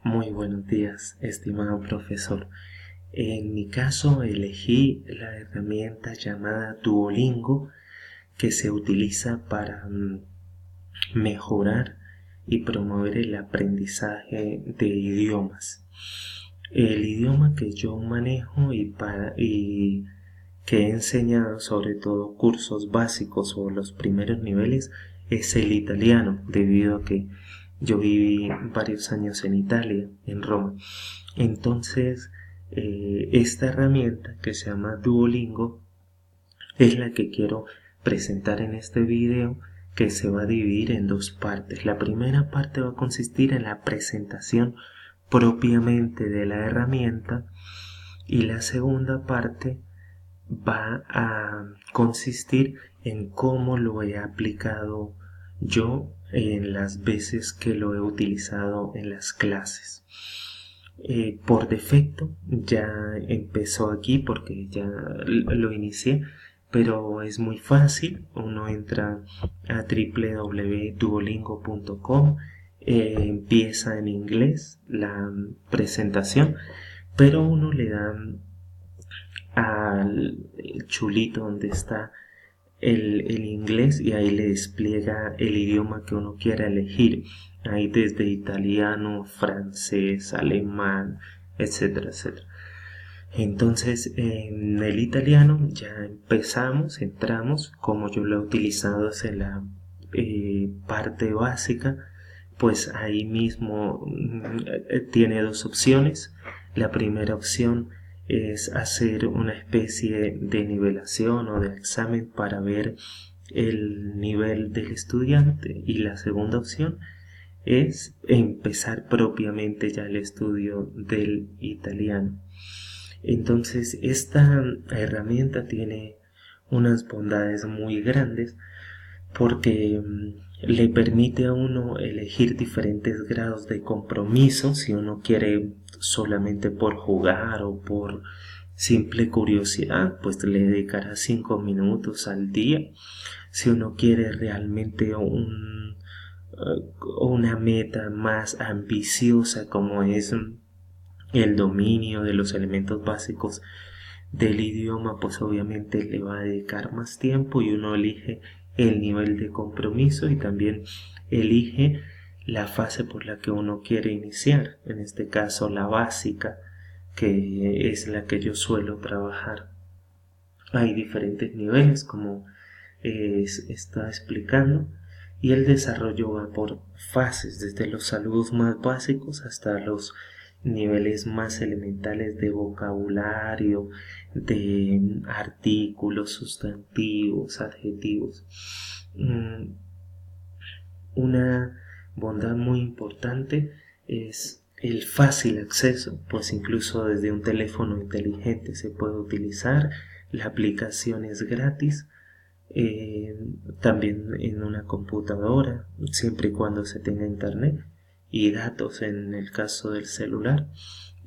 Muy buenos días, estimado profesor. En mi caso elegí la herramienta llamada Duolingo que se utiliza para mejorar y promover el aprendizaje de idiomas. El idioma que yo manejo y que he enseñado, sobre todo cursos básicos o los primeros niveles, es el italiano, debido a que yo viví varios años en Italia, en Roma. Entonces, esta herramienta que se llama Duolingo es la que quiero presentar en este video, que se va a dividir en dos partes. La primera parte va a consistir en la presentación propiamente de la herramienta y la segunda parte va a consistir en cómo lo he aplicado yo en las veces que lo he utilizado en las clases. Por defecto ya empezó aquí porque ya lo inicié, pero es muy fácil. Uno entra a www.duolingo.com, empieza en inglés la presentación, pero uno le da al chulito donde está el inglés y ahí le despliega el idioma que uno quiera elegir. Ahí desde italiano, francés, alemán, etcétera, etcétera. Entonces en el italiano ya entramos, como yo lo he utilizado en la parte básica, pues ahí mismo tiene dos opciones. La primera opción es hacer una especie de nivelación o de examen para ver el nivel del estudiante, y la segunda opción es empezar propiamente ya el estudio del italiano. Entonces esta herramienta tiene unas bondades muy grandes porque le permite a uno elegir diferentes grados de compromiso. Si uno quiere solamente por jugar o por simple curiosidad, pues le dedicará 5 minutos al día. Si uno quiere realmente una meta más ambiciosa, como es el dominio de los elementos básicos del idioma, pues obviamente le va a dedicar más tiempo, y uno elige el nivel de compromiso y también elige la fase por la que uno quiere iniciar, en este caso la básica, que es la que yo suelo trabajar. Hay diferentes niveles, como está explicando, y el desarrollo va por fases, desde los saludos más básicos hasta los niveles más elementales de vocabulario, de artículos, sustantivos, adjetivos. Una bondad muy importante es el fácil acceso, pues incluso desde un teléfono inteligente se puede utilizar. La aplicación es gratis, también en una computadora, siempre y cuando se tenga internet y datos en el caso del celular.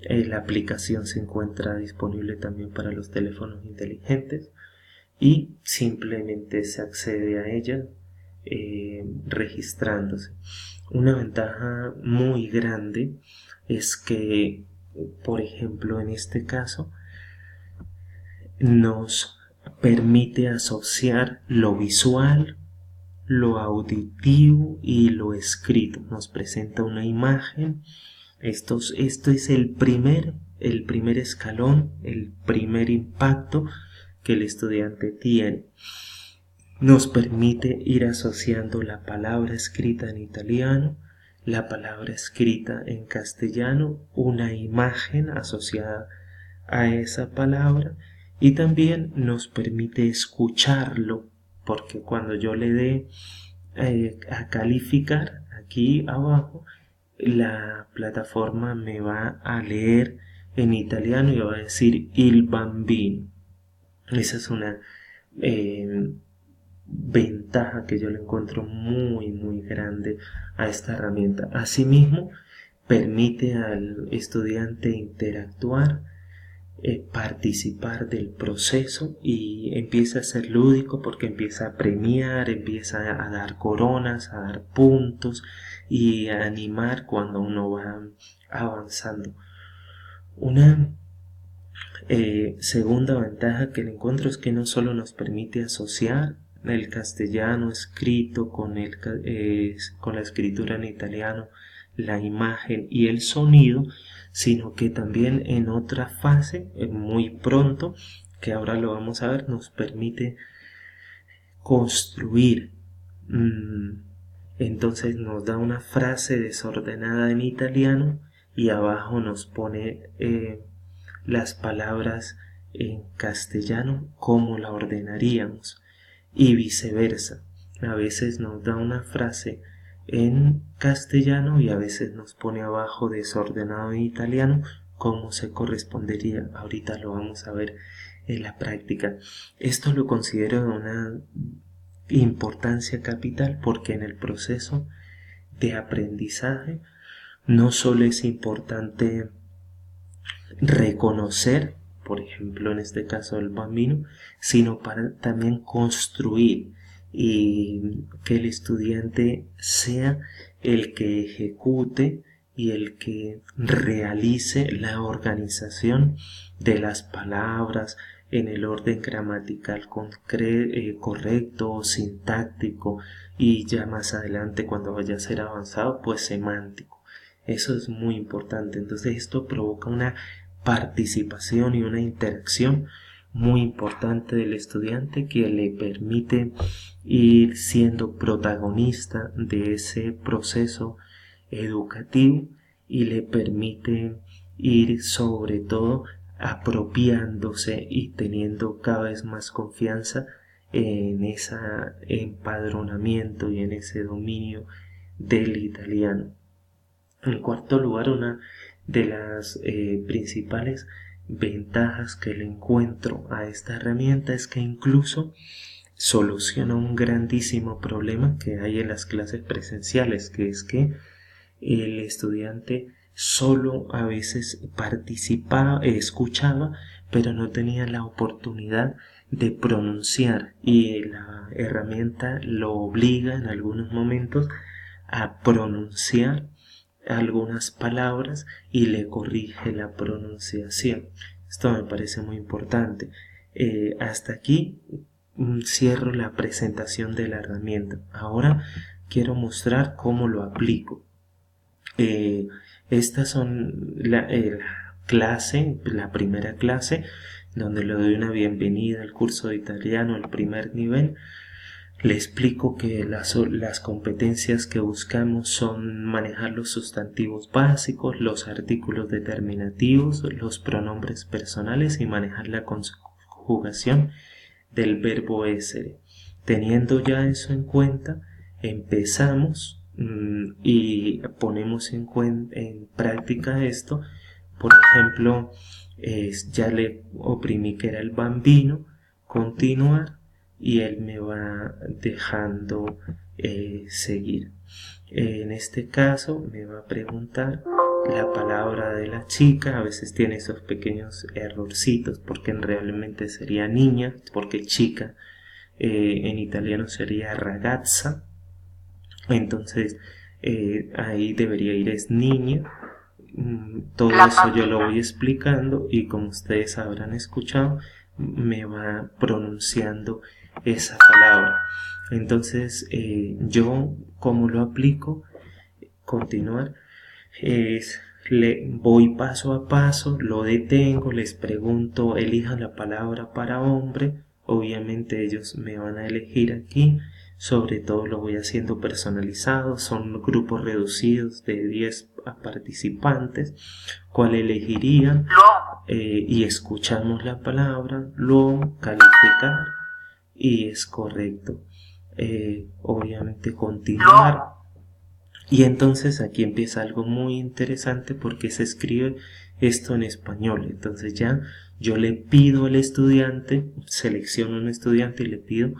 La aplicación se encuentra disponible también para los teléfonos inteligentes y simplemente se accede a ella registrándose. Una ventaja muy grande es que, por ejemplo, en este caso, nos permite asociar lo visual, lo auditivo y lo escrito. Nos presenta una imagen. Esto es el primer escalón, el primer impacto que el estudiante tiene. Nos permite ir asociando la palabra escrita en italiano, la palabra escrita en castellano, una imagen asociada a esa palabra, y también nos permite escucharlo, porque cuando yo le dé a calificar aquí abajo, la plataforma me va a leer en italiano y va a decir il bambino. Esa es una ventaja que yo le encuentro muy grande a esta herramienta. Asimismo, permite al estudiante interactuar, participar del proceso, y empieza a ser lúdico porque empieza a premiar, empieza a dar coronas, a dar puntos y a animar cuando uno va avanzando. Una segunda ventaja que le encuentro es que no solo nos permite asociar el castellano escrito con la escritura en italiano, la imagen y el sonido, sino que también en otra fase, muy pronto, que ahora lo vamos a ver, nos permite construir. Entonces nos da una frase desordenada en italiano y abajo nos pone las palabras en castellano como la ordenaríamos, y viceversa. A veces nos da una frase en castellano y a veces nos pone abajo desordenado en italiano como se correspondería. Ahorita lo vamos a ver en la práctica. Esto lo considero de una importancia capital porque en el proceso de aprendizaje no solo es importante reconocer, por ejemplo en este caso el bambino, sino para también construir y que el estudiante sea el que ejecute y el que realice la organización de las palabras en el orden gramatical correcto, sintáctico y ya más adelante cuando vaya a ser avanzado pues semántico. Eso es muy importante. Entonces esto provoca una participación y una interacción muy importante del estudiante que le permite ir siendo protagonista de ese proceso educativo y le permite ir sobre todo apropiándose y teniendo cada vez más confianza en ese empadronamiento y en ese dominio del italiano. En cuarto lugar, una de las principales ventajas que le encuentro a esta herramienta es que incluso soluciona un grandísimo problema que hay en las clases presenciales, que es que el estudiante solo a veces participaba, escuchaba, pero no tenía la oportunidad de pronunciar, y la herramienta lo obliga en algunos momentos a pronunciar algunas palabras y le corrige la pronunciación. Esto me parece muy importante. Hasta aquí cierro la presentación de la herramienta. Ahora quiero mostrar cómo lo aplico. Estas son la clase, la primera clase, donde le doy una bienvenida al curso de italiano, el primer nivel. Le explico que las competencias que buscamos son manejar los sustantivos básicos, los artículos determinativos, los pronombres personales y manejar la conjugación del verbo essere. Teniendo ya eso en cuenta, empezamos y ponemos en práctica esto. Por ejemplo, ya le oprimí que era el bambino, continuar, y él me va dejando seguir. En este caso me va a preguntar la palabra de la chica. A veces tiene esos pequeños errorcitos porque realmente sería niña, porque chica en italiano sería ragazza. Entonces ahí debería ir es niña. Todo eso yo lo voy explicando y como ustedes habrán escuchado me va pronunciando esa palabra. Entonces yo como lo aplico, continuar, le voy paso a paso, lo detengo, les pregunto, elijan la palabra para hombre. Obviamente ellos me van a elegir aquí. Sobre todo lo voy haciendo personalizado, son grupos reducidos de 10 participantes. ¿Cuál elegirían? Y escuchamos la palabra, luego calificar y es correcto. Obviamente continuar. Y entonces aquí empieza algo muy interesante porque se escribe esto en español. Entonces ya yo le pido al estudiante, selecciono un estudiante y le pido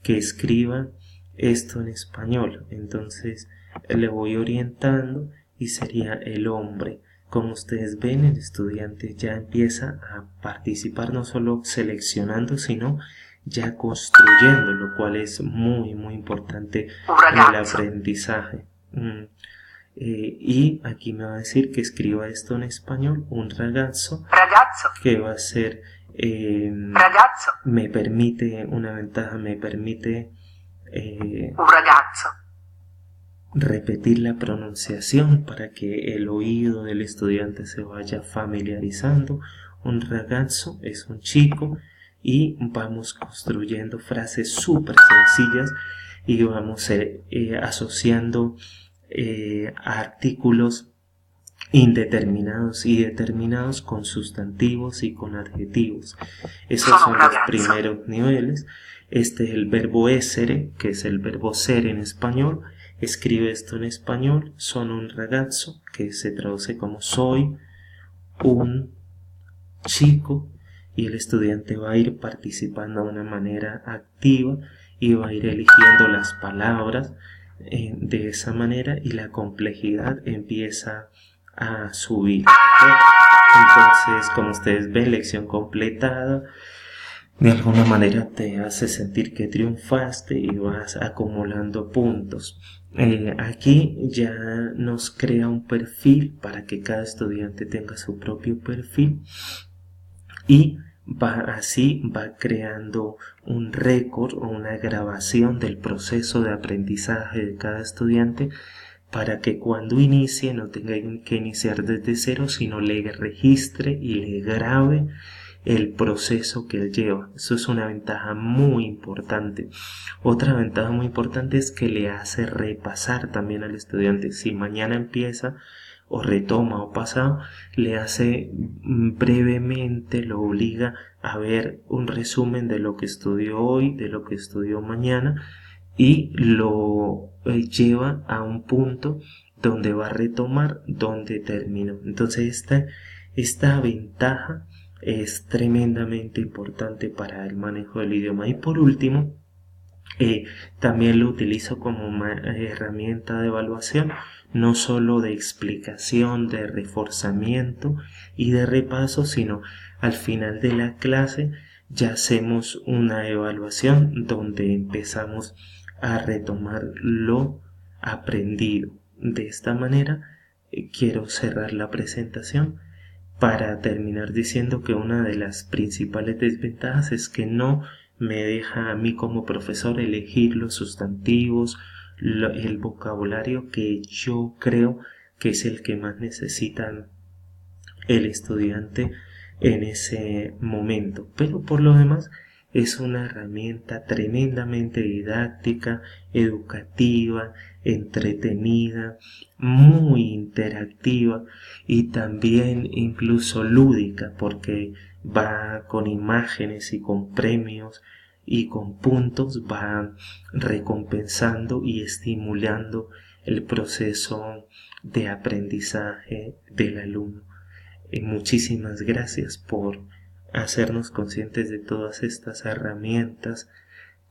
que escriba esto en español. Entonces le voy orientando y sería el hombre. Como ustedes ven, el estudiante ya empieza a participar, no solo seleccionando, sino ya construyendo, lo cual es muy muy importante en el aprendizaje. y aquí me va a decir que escriba esto en español, un ragazzo, que va a ser, me permite, una ventaja, me permite un ragazzo, repetir la pronunciación para que el oído del estudiante se vaya familiarizando. Un ragazzo es un chico, y vamos construyendo frases súper sencillas y vamos asociando artículos indeterminados y determinados con sustantivos y con adjetivos. Esos son los primeros niveles. Este es el verbo essere, que es el verbo ser en español. Escribe esto en español: sono un ragazzo, que se traduce como soy un chico, y el estudiante va a ir participando de una manera activa y va a ir eligiendo las palabras de esa manera, y la complejidad empieza a subir. Entonces, como ustedes ven, lección completada. De alguna manera te hace sentir que triunfaste y vas acumulando puntos. Aquí ya nos crea un perfil para que cada estudiante tenga su propio perfil, y así va creando un récord o una grabación del proceso de aprendizaje de cada estudiante, para que cuando inicie no tenga que iniciar desde cero, sino le registre y le grabe el proceso que él lleva. Eso es una ventaja muy importante. Otra ventaja muy importante es que le hace repasar también al estudiante. Si mañana empieza o retoma o pasado, le hace brevemente, lo obliga a ver un resumen de lo que estudió hoy, de lo que estudió mañana, y lo lleva a un punto donde va a retomar donde terminó. Entonces esta ventaja es tremendamente importante para el manejo del idioma. Y por último, también lo utilizo como una herramienta de evaluación, no solo de explicación, de reforzamiento y de repaso, sino al final de la clase ya hacemos una evaluación donde empezamos a retomar lo aprendido. De esta manera, quiero cerrar la presentación para terminar diciendo que una de las principales desventajas es que no me deja a mí como profesor elegir los sustantivos, el vocabulario que yo creo que es el que más necesita el estudiante en ese momento. Pero por lo demás es una herramienta tremendamente didáctica, educativa, entretenida, muy interactiva y también incluso lúdica, porque va con imágenes y con premios y con puntos, va recompensando y estimulando el proceso de aprendizaje del alumno. Muchísimas gracias por hacernos conscientes de todas estas herramientas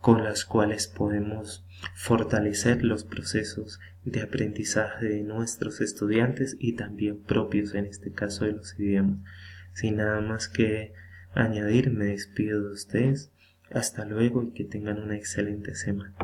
con las cuales podemos fortalecer los procesos de aprendizaje de nuestros estudiantes y también propios, en este caso, de los idiomas. Sin nada más que añadir, me despido de ustedes. Hasta luego y que tengan una excelente semana.